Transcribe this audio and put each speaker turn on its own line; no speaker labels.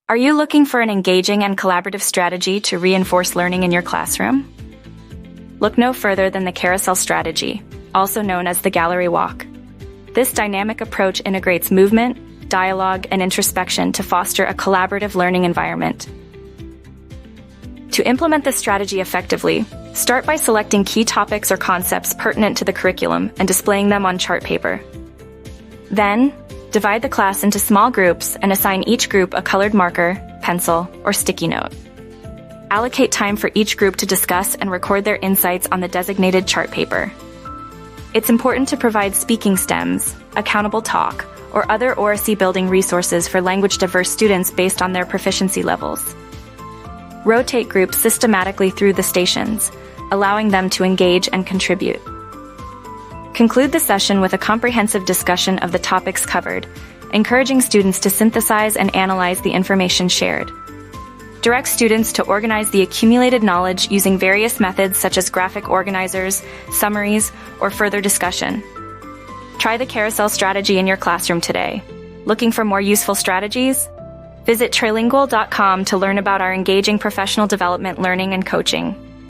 Are you looking for an engaging and collaborative strategy to reinforce learning in your classroom? Look no further than the Carousel strategy, also known as the gallery walk. This dynamic approach integrates movement, dialogue, and introspection to foster a collaborative learning environment. To implement this strategy effectively, start by selecting key topics or concepts pertinent to the curriculum and displaying them on chart paper. Then, divide the class into small groups and assign each group a colored marker, pencil, or sticky note. Allocate time for each group to discuss and record their insights on the designated chart paper. It's important to provide speaking stems, accountable talk, or other oracy-building resources for language-diverse students based on their proficiency levels. Rotate groups systematically through the stations, allowing them to engage and contribute. Conclude the session with a comprehensive discussion of the topics covered, encouraging students to synthesize and analyze the information shared. Direct students to organize the accumulated knowledge using various methods such as graphic organizers, summaries, or further discussion. Try the Carousel strategy in your classroom today. Looking for more useful strategies? Visit trilingual.com to learn about our engaging professional development learning and coaching.